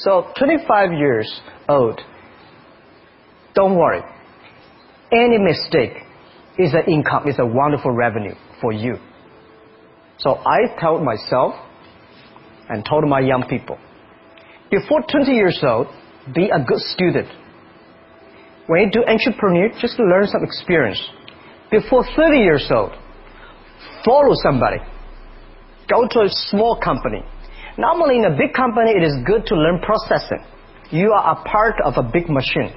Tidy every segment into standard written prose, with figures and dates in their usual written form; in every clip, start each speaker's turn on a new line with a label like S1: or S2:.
S1: So 25 years old, don't worry. Any mistake is an income, is a wonderful revenue for you. So I told myself and told my young people, before 20 years old, be a good student. When you do entrepreneur, just learn some experience. Before 30 years old, follow somebody. Go to a small company. Normally in a big company, it is good to learn processing. You are a part of a big machine.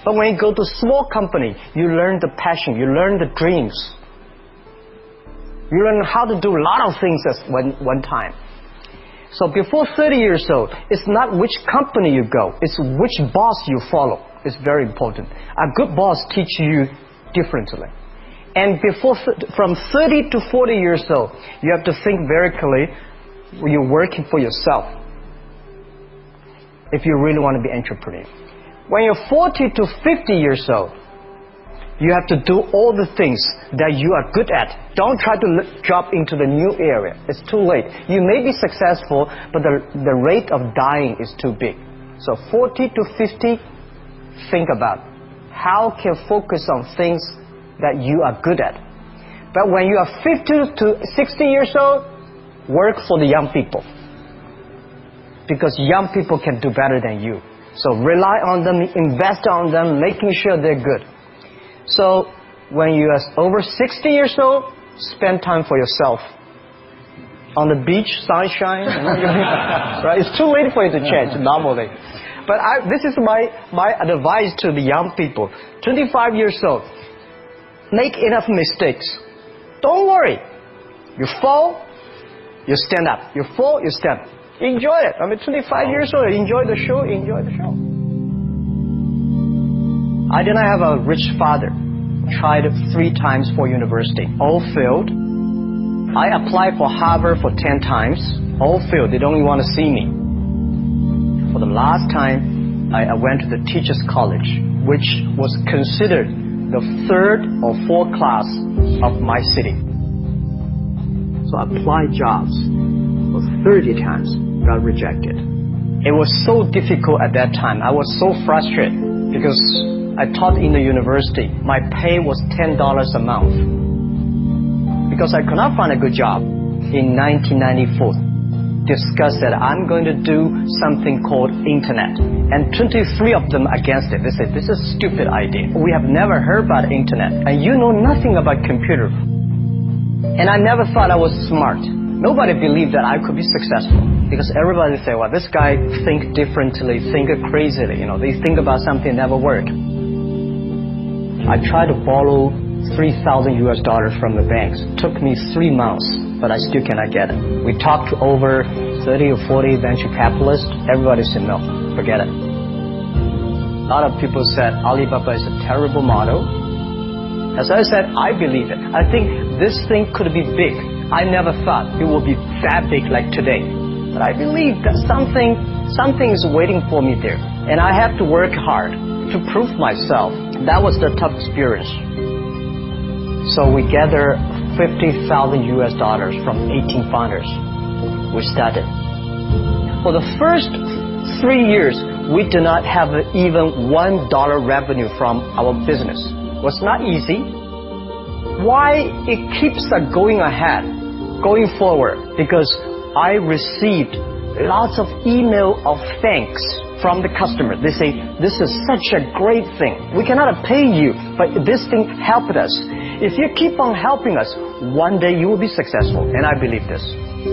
S1: But when you go to a small company, you learn the passion, you learn the dreams. You learn how to do a lot of things at one time. So before 30 years old, it's not which company you go, it's which boss you follow. It's very important. A good boss teaches you differently. And from 30 to 40 years old, you have to think very clearly when you're working for yourself. If you really want to be an entrepreneur. When you're 40 to 50 years old, you have to do all the things that you are good at. Don't try to drop into the new area. It's too late. You may be successful, but the rate of dying is too big. So 40 to 50, think about how can focus on things that you are good at. But when you are 50 to 60 years old, work for the young people. Because young people can do better than you. So rely on them, invest on them, making sure they're good. So when you are over 60 years old, spend time for yourself. On the beach, sunshine, right? It's too late for you to change normally. But this is my advice to the young people. 25 years old, make enough mistakes. Don't worry. You fall, you stand up. You fall, you stand up. Enjoy it. I mean, 25 years old, enjoy the show, enjoy the show. I did not have a rich father. Tried 3 times for university. All failed. I applied for Harvard for 10 times. All failed. They don't even want to see me. For the last time, I went to the teacher's college, which was considered the 3rd or 4th class of my city. So I applied jobs for 30 times, got rejected. It was so difficult at that time. I was so frustrated because I taught in the university. My pay was $10 a month. Because I could not find a good job. In 1994, discussed that I'm going to do something called internet. And 23 of them against it. They said, this is a stupid idea. We have never heard about internet. And you know nothing about computer. And I never thought I was smart. Nobody believed that I could be successful. Because everybody say, well, this guy think differently, think crazily. You know, they think about something that never worked. I tried to borrow $3,000 from the banks. It took me 3 months, but I still cannot get it. We talked to over 30 or 40 venture capitalists. Everybody said, no, forget it. A lot of people said Alibaba is a terrible model. As I said, I believe it. I think this thing could be big. I never thought it would be that big like today. But I believe that something is waiting for me there. And I have to work hard to prove myself. That was the tough experience. So we gathered $50,000 from 18 founders. We started. For the first 3 years, we did not have even $1 revenue from our business. It was not easy. Why it keeps going ahead, going forward? Because I received lots of email of thanks from the customer. They say, this is such a great thing. We cannot pay you, but this thing helped us. If you keep on helping us, one day you will be successful. And I believe this.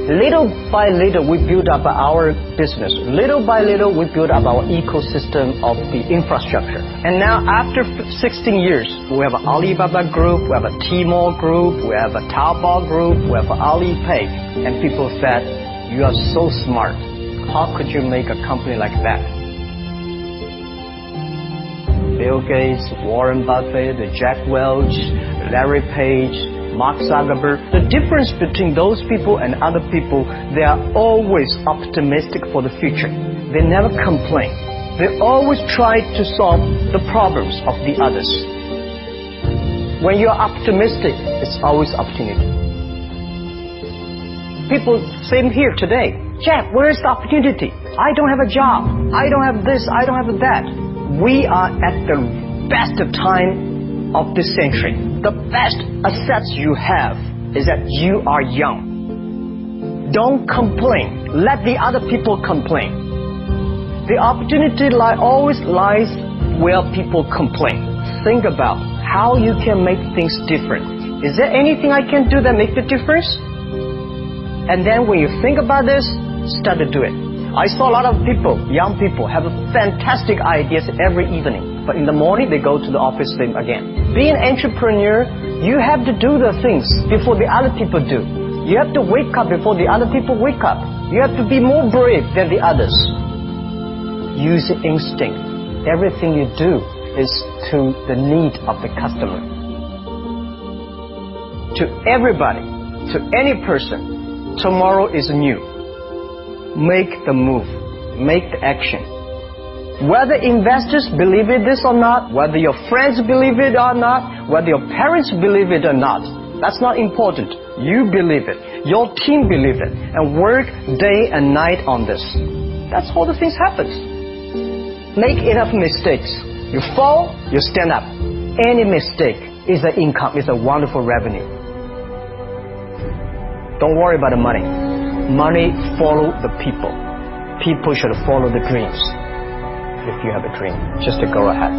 S1: Little by little, we build up our business. Little by little, we build up our ecosystem of the infrastructure. And now, after 16 years, we have an Alibaba Group, we have a Tmall Group, we have a Taobao Group, we have an Alipay. And people said, you are so smart. How could you make a company like that? Bill Gates, Warren Buffett, Jack Welch, Larry Page, Mark Zuckerberg. The difference between those people and other people, they are always optimistic for the future. They never complain. They always try to solve the problems of the others. When you are optimistic, it's always opportunity. People, same here today. Jeff, where is the opportunity? I don't have a job. I don't have this. I don't have that. We are at the best time of this century. The best assets you have is that you are young. Don't complain. Let the other people complain. The opportunity always lies where people complain. Think about how you can make things different. Is there anything I can do that makes the difference? And then when you think about this, start to do it. I saw a lot of people, young people, have fantastic ideas every evening. But in the morning, they go to the office again. Being an entrepreneur, you have to do the things before the other people do. You have to wake up before the other people wake up. You have to be more brave than the others. Use instinct. Everything you do is to the need of the customer. To everybody, to any person, tomorrow is new. Make the move. Make the action. Whether investors believe in this or not, whether your friends believe it or not, whether your parents believe it or not, that's not important. You believe it. Your team believe it. And work day and night on this. That's how the things happen. Make enough mistakes. You fall, you stand up. Any mistake is an income, is a wonderful revenue. Don't worry about the money. Money follow the people. People should follow the dreams. If you have a dream, just to go ahead.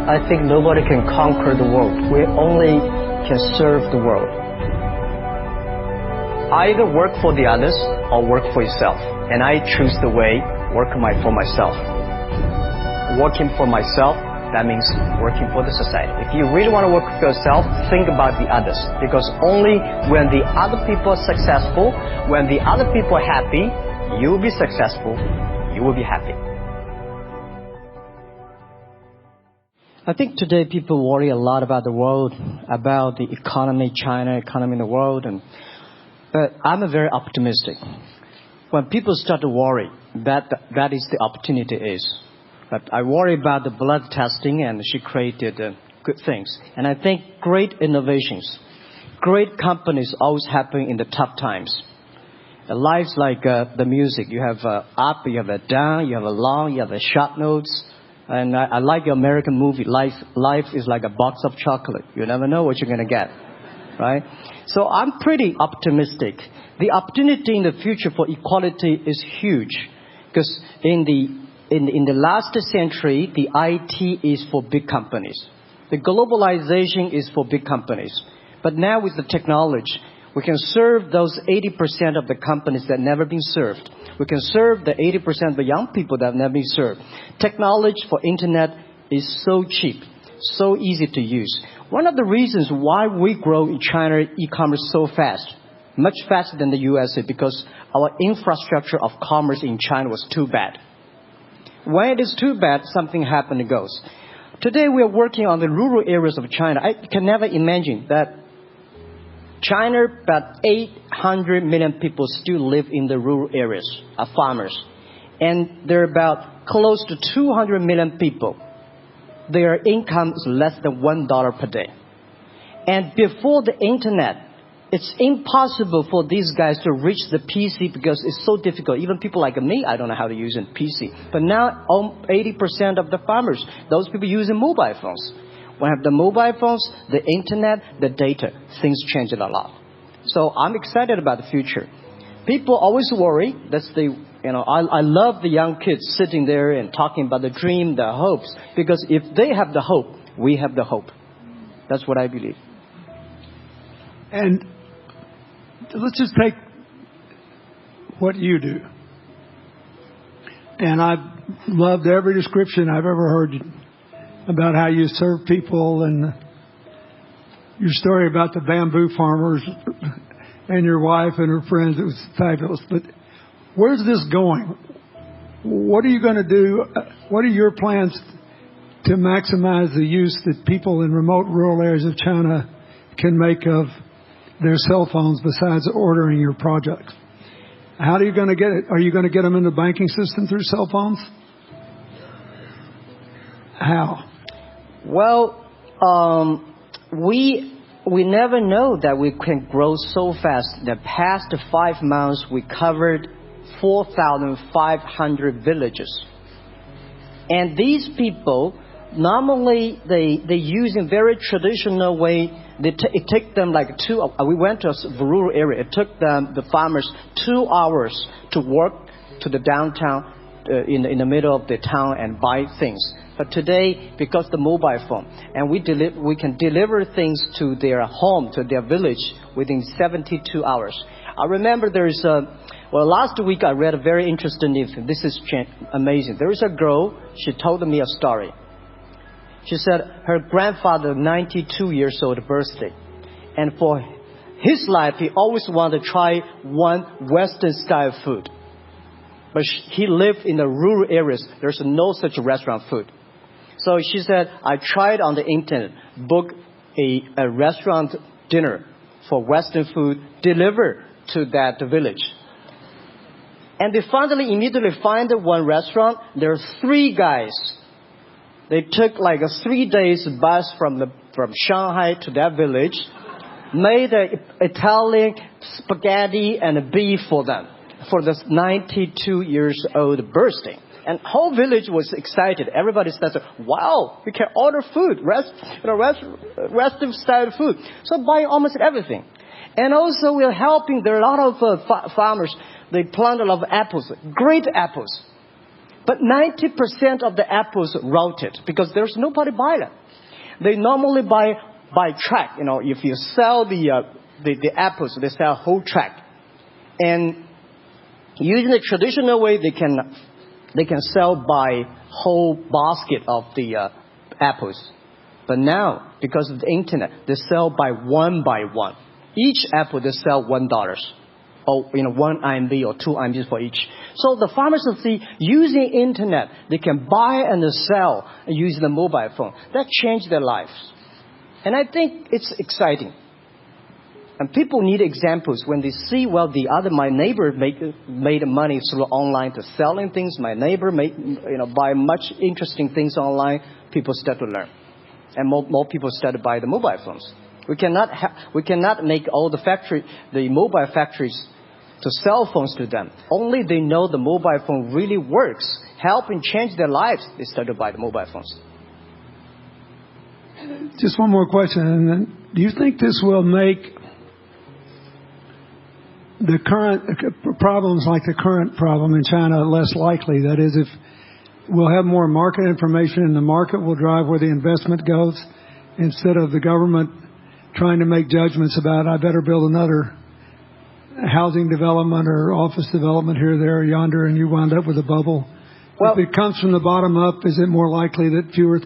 S1: I think nobody can conquer the world. We only can serve the world. Either work for the others or work for yourself. And I choose the way work for myself. Working for myself, that means working for the society. If you really want to work for yourself, think about the others. Because only when the other people are successful, when the other people are happy, you will be successful, you will be happy. I think today people worry a lot about the world, about the economy, China, economy in the world. But I'm very optimistic. When people start to worry, that is the opportunity is. But I worry about the blood testing, and she created good things. And I think great innovations, great companies always happen in the tough times. Life's like the music. You have up, you have a down, you have a long, you have a short notes. And I like your American movie. Life is like a box of chocolate. You never know what you're going to get, right? So I'm pretty optimistic. The opportunity in the future for equality is huge, because in the last century, the IT is for big companies. The globalization is for big companies. But now with the technology, we can serve those 80% of the companies that never been served. We can serve the 80% of the young people that have never been served. Technology for internet is so cheap, so easy to use. One of the reasons why we grow in China e-commerce so fast, much faster than the USA, because our infrastructure of commerce in China was too bad. When it is too bad, something happens and goes. Today we are working on the rural areas of China. I can never imagine that China, about 800 million people still live in the rural areas, are farmers. And there are about close to 200 million people. Their income is less than $1 per day. And before the internet, it's impossible for these guys to reach the PC because it's so difficult. Even people like me, I don't know how to use a PC. But now 80% of the farmers, those people using mobile phones. When I have the mobile phones, the internet, the data, things change a lot. So I'm excited about the future. People always worry. That's I love the young kids sitting there and talking about the dream, the hopes. Because if they have the hope, we have the hope. That's what I believe.
S2: And let's just take what you do. And I've loved every description I've ever heard about how you serve people, and your story about the bamboo farmers and your wife and her friends. It was fabulous. But where's this going? What are you going to do? What are your plans to maximize the use that people in remote rural areas of China can make of their cell phones besides ordering your projects? How are you going to get it? Are you going to get them in the banking system through cell phones? How?
S1: Well, we never know that we can grow so fast. The past 5 months, we covered 4,500 villages. And these people, normally they use in very traditional way. It took them like we went to a rural area. It took the farmers 2 hours to work to the downtown in the middle of the town and buy things. But today, because the mobile phone, and we can deliver things to their home, to their village within 72 hours. I remember last week I read a very interesting news. This is amazing. There is a girl, she told me a story. She said her grandfather, 92 years old birthday. And for his life, he always wanted to try one Western style food. But he lived in the rural areas. There's no such restaurant food. So she said, I tried on the internet, book a restaurant dinner for Western food, delivered to that village. And they finally immediately find one restaurant. There are 3 guys. They took like a 3 days bus from Shanghai to that village, made Italian spaghetti and beef for them for this 92 years old birthday. And whole village was excited. Everybody started, wow, we can order food, Western style food. So buying almost everything. And also we're helping. There are a lot of farmers. They plant a lot of apples, great apples. But 90% of the apples rotted because there's nobody buy them. They normally buy track. If you sell the apples, they sell whole track. And using the traditional way, they can sell by whole basket of the apples. But now, because of the internet, they sell by one. Each apple they sell $1. Or 1 RMB or 2 RMB for each. So the farmers will see using internet, they can buy and sell using the mobile phone. That changed their lives. And I think it's exciting. And people need examples when they see, my neighbor made money through online to selling things. My neighbor buy much interesting things online. People start to learn. And more people start to buy the mobile phones. We cannot make all the mobile factories to sell phones to them. Only they know the mobile phone really works, helping change their lives, they start to buy the mobile phones.
S2: Just one more question. Do you think this will make the current problems like the current problem in China less likely? That is, if we'll have more market information and the market will drive where the investment goes instead of the government trying to make judgments about, I better build another housing development or office development here, there, yonder, and you wound up with a bubble. If it comes from the bottom up, is it more likely that fewer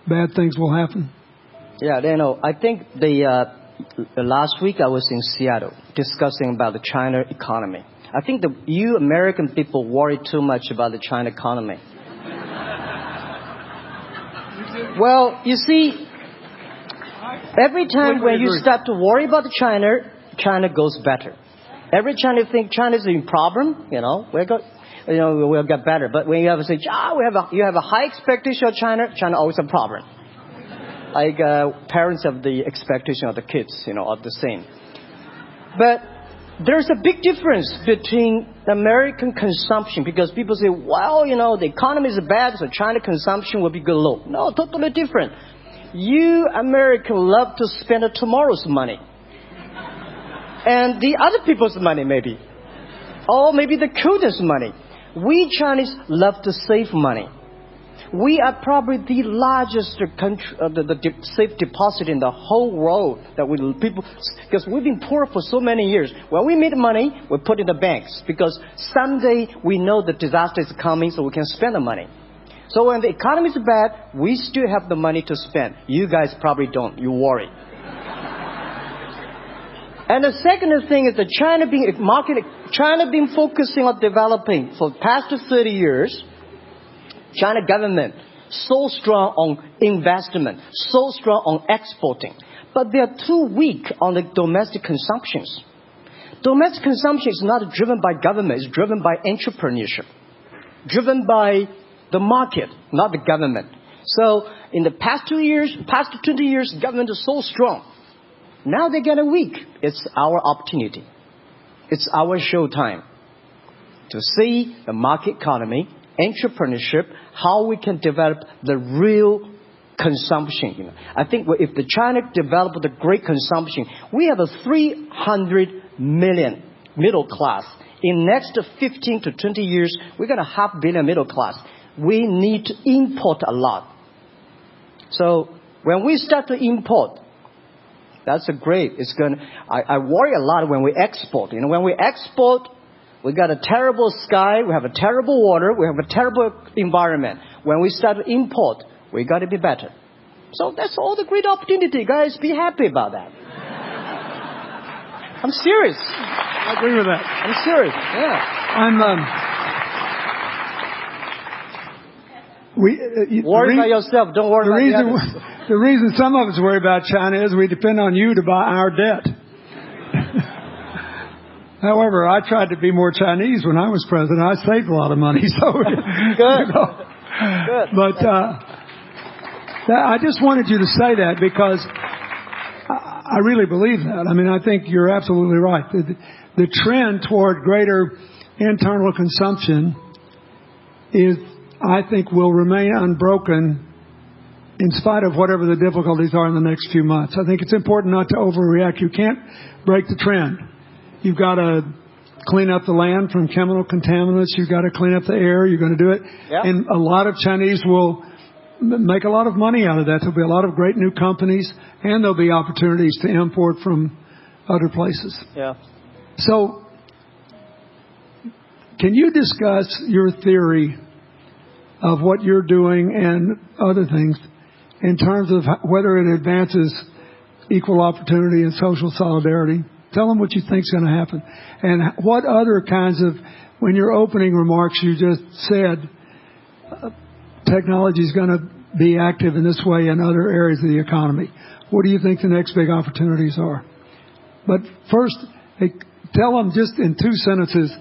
S2: bad things will happen?
S1: Yeah, I think the last week I was in Seattle discussing about the China economy. I think you American people worry too much about the China economy. Well, you see, every time when you start to worry about China goes better. Every time you think China's in problem, we'll get better. But when you have to say, you have a high expectation of China always a problem. Like parents have the expectation of the kids, are the same. But there's a big difference between American consumption because people say, the economy is bad, so China consumption will be good low. No, totally different. You Americans love to spend tomorrow's money. And the other people's money, maybe. Or maybe the children's money. We Chinese love to save money. We are probably the largest country, the safe deposit in the whole world. Because we've been poor for so many years. When we make money, we put in the banks. Because someday we know the disaster is coming, so we can spend the money. So when the economy is bad, we still have the money to spend. You guys probably don't. You worry. And the second thing is that China been focusing on developing for the past 30 years. China government so strong on investment, so strong on exporting, but they are too weak on the domestic consumptions. Domestic consumption is not driven by government; it's driven by entrepreneurship, driven by the market, not the government. So in the past 20 years, government is so strong. Now they're getting weak. It's our opportunity. It's our show time. to see the market economy, entrepreneurship, how we can develop the real consumption. I think if the China developed the great consumption, we have a 300 million middle class. In next 15 to 20 years, we're going to have 500 million middle class. We need to import a lot. So when we start to import, that's a great. It's going. I worry a lot when we export. When we export, we got a terrible sky, we have a terrible water, we have a terrible environment. When we start to import, we got to be better. So that's all the great opportunity, guys. Be happy about that. I'm serious.
S2: I agree with that.
S1: I'm serious. Yeah. Worry about yourself. Don't worry about the others.
S2: The reason some of us worry about China is we depend on you to buy our debt. However, I tried to be more Chinese when I was president. I saved a lot of money. So
S1: good. Good.
S2: But I just wanted you to say that because I really believe that. I mean, I think you're absolutely right. The trend toward greater internal consumption I think will remain unbroken in spite of whatever the difficulties are in the next few months. I think it's important not to overreact. You can't break the trend. You've got to clean up the land from chemical contaminants. You've got to clean up the air. You're going to do it. Yeah. And a lot of Chinese will make a lot of money out of that. There'll be a lot of great new companies, and there'll be opportunities to import from other places.
S1: Yeah.
S2: So, can you discuss your theory of what you're doing and other things in terms of whether it advances equal opportunity and social solidarity? Tell them what you think is going to happen. And what other kinds of, when your opening remarks, you just said technology is going to be active in this way in other areas of the economy. What do you think the next big opportunities are? But first, tell them just in 2 sentences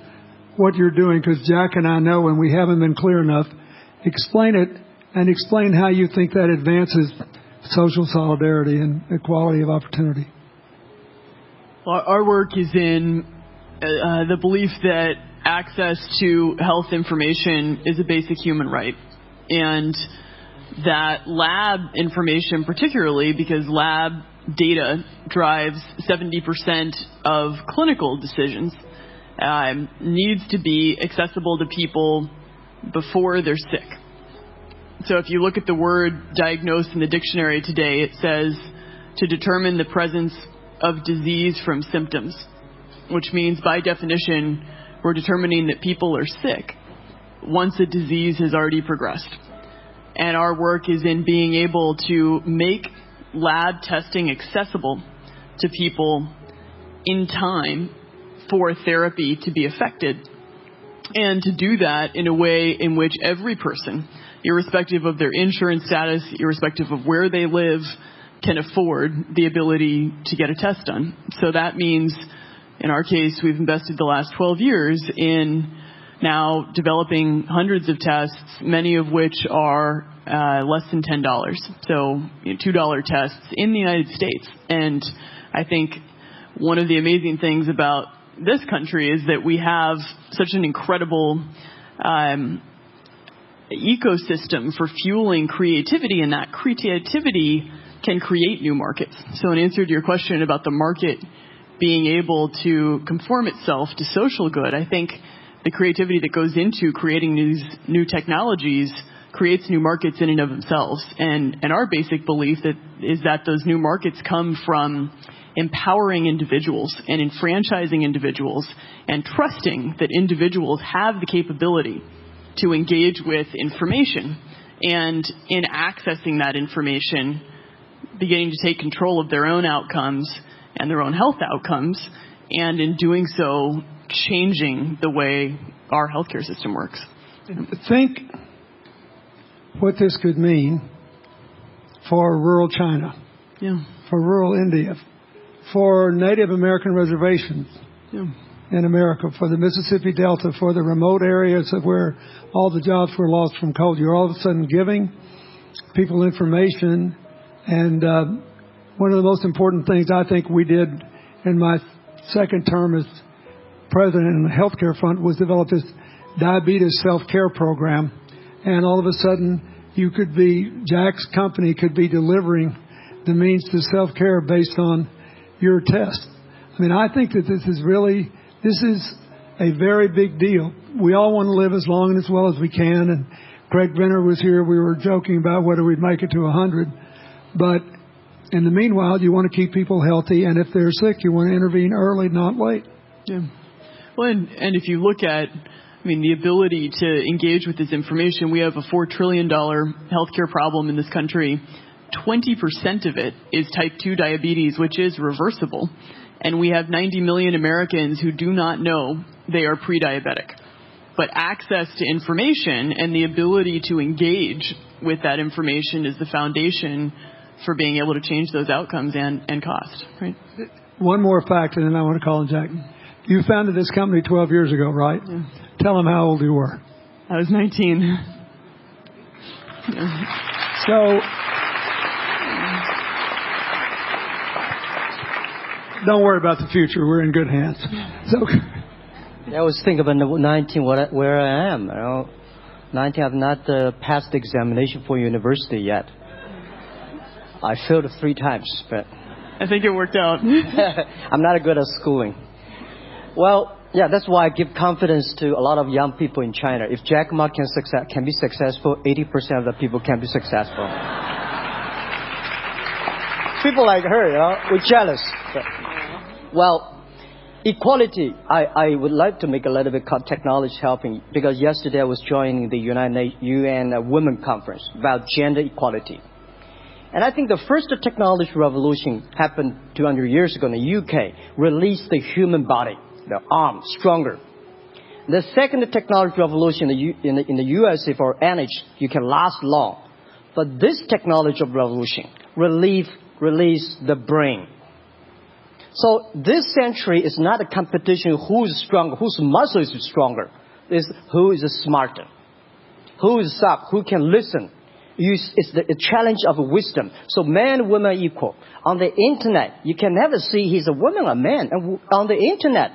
S2: what you're doing, because Jack and I know, and we haven't been clear enough. Explain it, and explain how you think that advances social solidarity and equality of opportunity.
S3: Well, our work is in the belief that access to health information is a basic human right. And that lab information, particularly because lab data drives 70% of clinical decisions, needs to be accessible to people before they're sick. So if you look at the word diagnosed in the dictionary today, it says to determine the presence of disease from symptoms, which means by definition, we're determining that people are sick once a disease has already progressed. And our work is in being able to make lab testing accessible to people in time for therapy to be effected. And to do that in a way in which every person, irrespective of their insurance status, irrespective of where they live, can afford the ability to get a test done. So that means, in our case, we've invested the last 12 years in now developing hundreds of tests, many of which are less than $10. So $2 tests in the United States. And I think one of the amazing things about this country is that we have such an incredible ecosystem for fueling creativity, and that creativity can create new markets. So in answer to your question about the market being able to conform itself to social good, I think the creativity that goes into creating new technologies creates new markets in and of themselves. And our basic belief is that those new markets come from empowering individuals and enfranchising individuals and trusting that individuals have the capability to engage with information, and in accessing that information, beginning to take control of their own outcomes and their own health outcomes, and in doing so, changing the way our healthcare system works.
S2: Think what this could mean for rural China, for rural India, for Native American reservations in America, for the Mississippi Delta, for the remote areas of where all the jobs were lost from coal. You're all of a sudden giving people information. And one of the most important things I think we did in my second term as president in the healthcare front was develop this diabetes self-care program, and all of a sudden Jack's company could be delivering the means to self-care based on your test. I mean, I think that this is a very big deal. We all want to live as long and as well as we can, and Craig Brenner was here. We were joking about whether we'd make it to 100, but in the meanwhile, you want to keep people healthy, and if they're sick, you want to intervene early, not late.
S3: Yeah. Well, and if you look at, the ability to engage with this information, we have a $4 trillion healthcare problem in this country. 20% of it is type 2 diabetes, which is reversible. And we have 90 million Americans who do not know they are pre-diabetic. But access to information and the ability to engage with that information is the foundation for being able to change those outcomes and cost. Right?
S2: One more fact, and then I want to call on Jack. You founded this company 12 years ago, right?
S3: Yeah.
S2: Tell them how old you were.
S3: I was 19.
S2: Yeah. So, don't worry about the future. We're in good hands. So,
S1: I was thinking about 19, where I am. 19, I've not passed the examination for university yet. I failed 3 times, but
S3: I think it worked out.
S1: I'm not good at schooling. Well, yeah, that's why I give confidence to a lot of young people in China. If Jack Ma can be successful, 80% of the people can be successful. People like her, we're jealous. But, well, equality, I would like to make a little bit of technology helping, because yesterday I was joining the UN Women Conference about gender equality. And I think the first technology revolution happened 200 years ago in the UK, released the human body, the arm, stronger. The second technology revolution in the USA for energy, you can last long. But this technology revolution released the brain. So this century is not a competition who is stronger, whose muscle is stronger. It's who is smarter, who is up, who can listen. It's the challenge of wisdom. So man and woman are equal. On the internet, you can never see he's a woman or a man. And on the internet,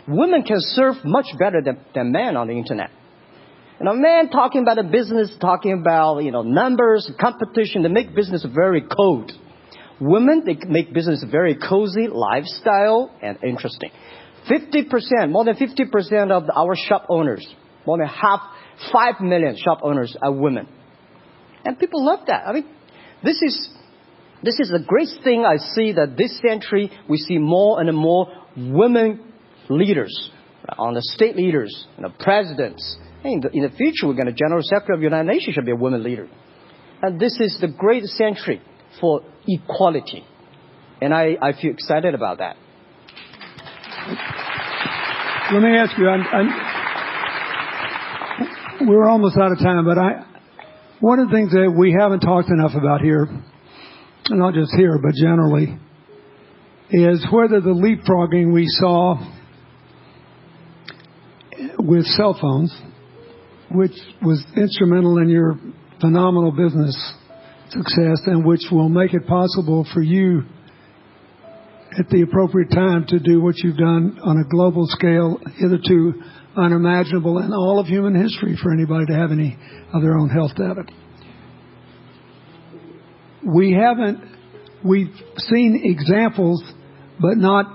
S1: women can serve much better than men on the internet. And a man talking about a business, talking about numbers, competition, they make business very cold. Women, they make business very cozy, lifestyle, and interesting. 50%, more than 50% of our shop owners, more than 5 million shop owners are women. And people love that. This is the great thing I see, that this century we see more and more women leaders, on the state leaders, presidents. In the future, we're going to General Secretary of the United Nations should be a woman leader. And this is the great century for equality. And I feel excited about that.
S2: Let me ask you, we're almost out of time, but one of the things that we haven't talked enough about here, not just here, but generally, is whether the leapfrogging we saw with cell phones, which was instrumental in your phenomenal business success, and which will make it possible for you at the appropriate time to do what you've done on a global scale, hitherto unimaginable in all of human history for anybody to have any of their own health data. We've seen examples, but not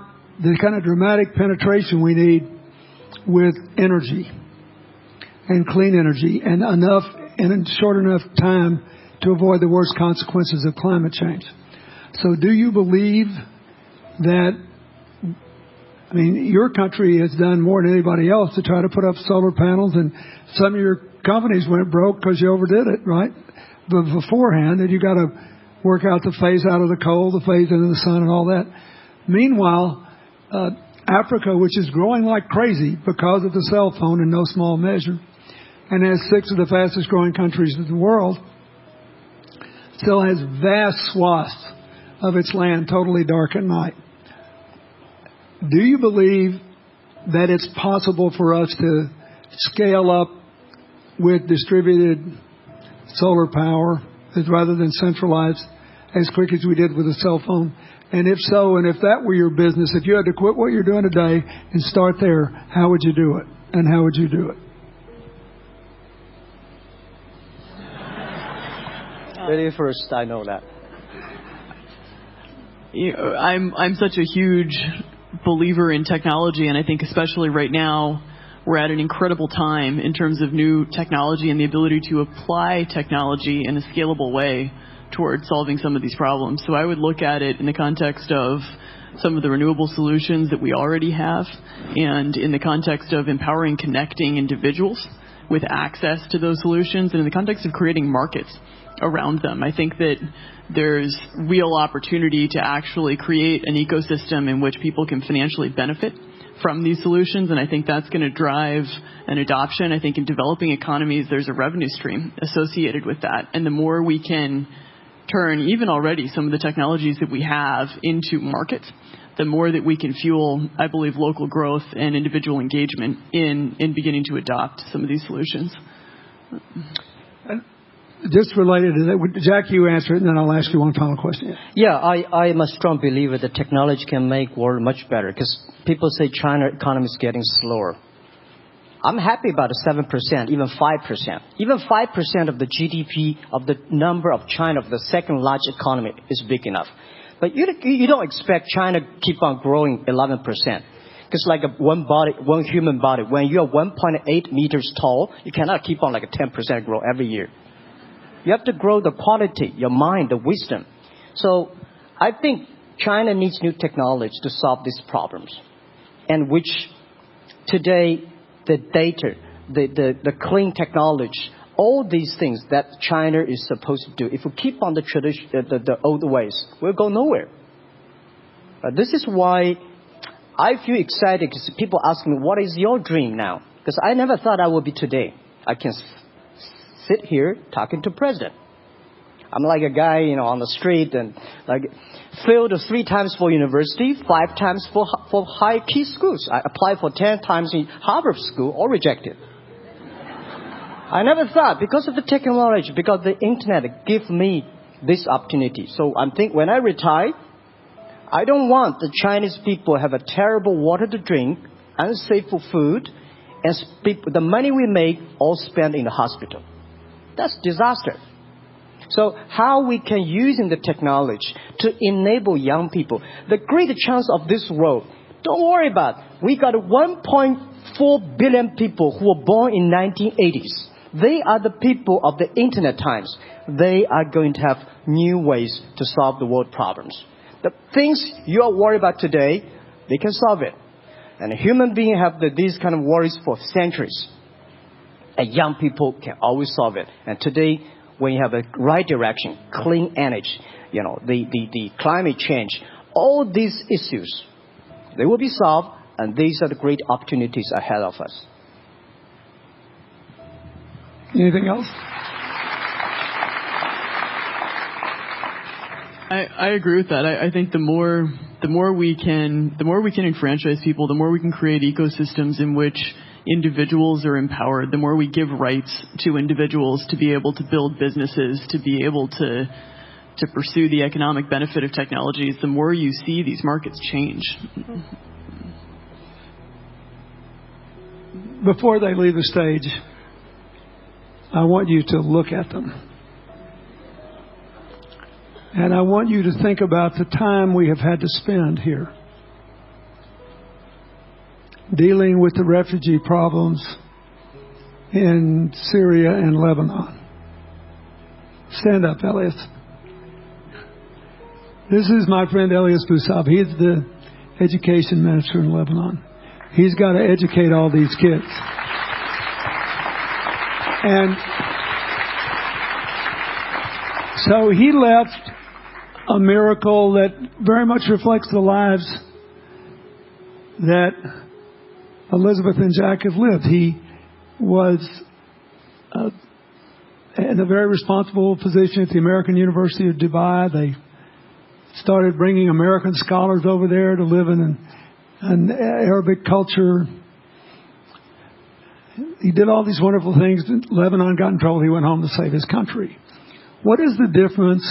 S2: the kind of dramatic penetration we need with energy and clean energy, and enough and in short enough time to avoid the worst consequences of climate change. So do you believe that, your country has done more than anybody else to try to put up solar panels, and some of your companies went broke because you overdid it, right? But beforehand, and you got to work out the phase out of the coal, the phase into the sun and all that. Meanwhile, Africa, which is growing like crazy because of the cell phone in no small measure, and has 6 of the fastest growing countries in the world, still has vast swaths of its land totally dark at night. Do you believe that it's possible for us to scale up with distributed solar power rather than centralized as quick as we did with the cell phone? And if so, and if that were your business, if you had to quit what you're doing today and start there, how would you do it? And how would you do it?
S1: Very first, I know that.
S3: I'm such a huge believer in technology, and I think especially right now we're at an incredible time in terms of new technology and the ability to apply technology in a scalable way towards solving some of these problems. So I would look at it in the context of some of the renewable solutions that we already have, and in the context of empowering, connecting individuals with access to those solutions, and in the context of creating markets around them. I think that there's real opportunity to actually create an ecosystem in which people can financially benefit from these solutions, and I think that's going to drive an adoption. I think in developing economies, there's a revenue stream associated with that, and the more we can turn even already some of the technologies that we have into markets, the more that we can fuel, I believe, local growth and individual engagement in beginning to adopt some of these solutions.
S2: Just related to that, Jack, you answer it, and then I'll ask you one final question.
S1: Yeah, I'm a strong believer that technology can make world much better, because people say China economy is getting slower. I'm happy about 7%, even 5%. Even 5% of the GDP of the number of China, of the second largest economy, is big enough. But you don't expect China to keep on growing 11%. Because like one human body, when you're 1.8 meters tall, you cannot keep on like a 10% grow every year. You have to grow the quality, your mind, the wisdom. So I think China needs new technology to solve these problems. And which today, the data, the clean technology, all these things that China is supposed to do, if we keep on the tradition, the old ways, we'll go nowhere. This is why I feel excited, because people ask me, what is your dream now? Because I never thought I would be today. I can sit here talking to president. I'm like a guy, on the street, and like failed 3 times for university, 5 times for high key schools. I applied for 10 times in Harvard school, all rejected. I never thought, because of the technology, because the internet give me this opportunity. So I think when I retire, I don't want the Chinese people have a terrible water to drink, unsafe food, and the money we make all spent in the hospital. That's disaster. So how we can use in the technology to enable young people. The great chance of this world, don't worry about it. We got 1.4 billion people who were born in 1980s. They are the people of the internet times. They are going to have new ways to solve the world problems. The things you are worried about today, they can solve it. And human beings have these kind of worries for centuries. And young people can always solve it. And today, when you have a right direction, clean energy, the climate change, all these issues, they will be solved, and these are the great opportunities ahead of us.
S2: Anything else?
S3: I agree with that. I think the more we can enfranchise people, the more we can create ecosystems in which individuals are empowered, the more we give rights to individuals to be able to build businesses, to be able to pursue the economic benefit of technologies, the more you see these markets change.
S2: Before they leave the stage, I want you to look at them. And I want you to think about the time we have had to spend here dealing with the refugee problems in Syria and Lebanon. Stand up, Elias. This is my friend Elias Bousab. He's the education minister in Lebanon. He's got to educate all these kids. And so he left a miracle that very much reflects the lives that Elizabeth and Jack have lived. He was in a very responsible position at the American University of Dubai. They started bringing American scholars over there to live in an Arabic culture. He did all these wonderful things. Lebanon got in trouble. He went home to save his country. What is the difference?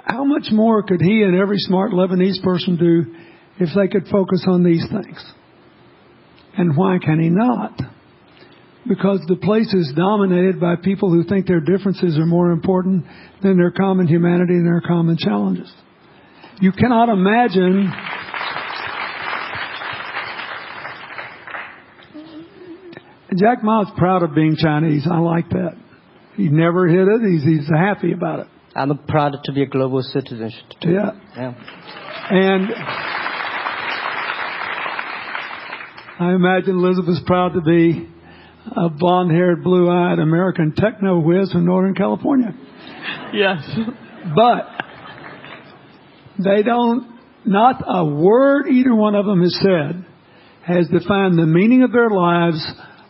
S2: How much more could he and every smart Lebanese person do if they could focus on these things? And why can he not? because the place is dominated by people who think their differences are more important than their common humanity and their common challenges. You cannot imagine Jack Ma's proud of being Chinese. I like that. He never hid it. He's happy about it.
S1: I'm proud to be a global citizen too.
S2: Yeah. And I imagine Elizabeth's proud to be a blonde-haired, blue-eyed American techno whiz from Northern California.
S3: Yes.
S2: But they don't, not a word either one of them has said has defined the meaning of their lives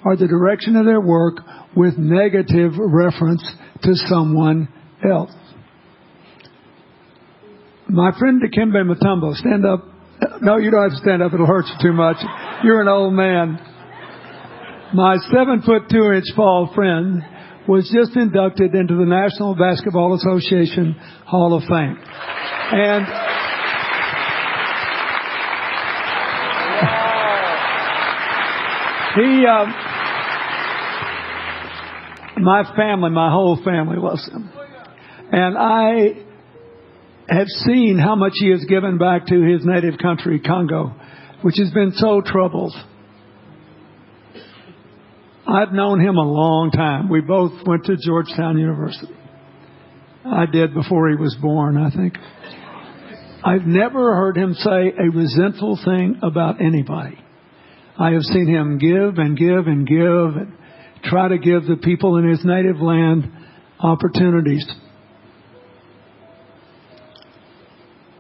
S2: or the direction of their work with negative reference to someone else. My friend Dikembe Mutombo, stand up. No, you don't have to stand up. It'll hurt you too much. You're an old man. My 7'2" tall friend was just inducted into the National Basketball Association Hall of Fame. And my whole family loves him. And I have seen how much he has given back to his native country, Congo, which has been so troubled. I've known him a long time. We both went to Georgetown University. I did before he was born, I think. I've never heard him say a resentful thing about anybody. I have seen him give and give and give and try to give the people in his native land opportunities.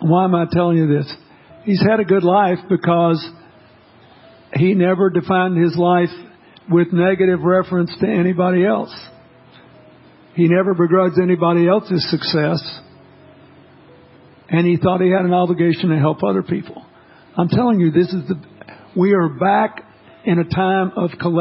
S2: Why am I telling you this? He's had a good life because he never defined his life with negative reference to anybody else. He never begrudged anybody else's success. And he thought he had an obligation to help other people. I'm telling you, we are back in a time of collective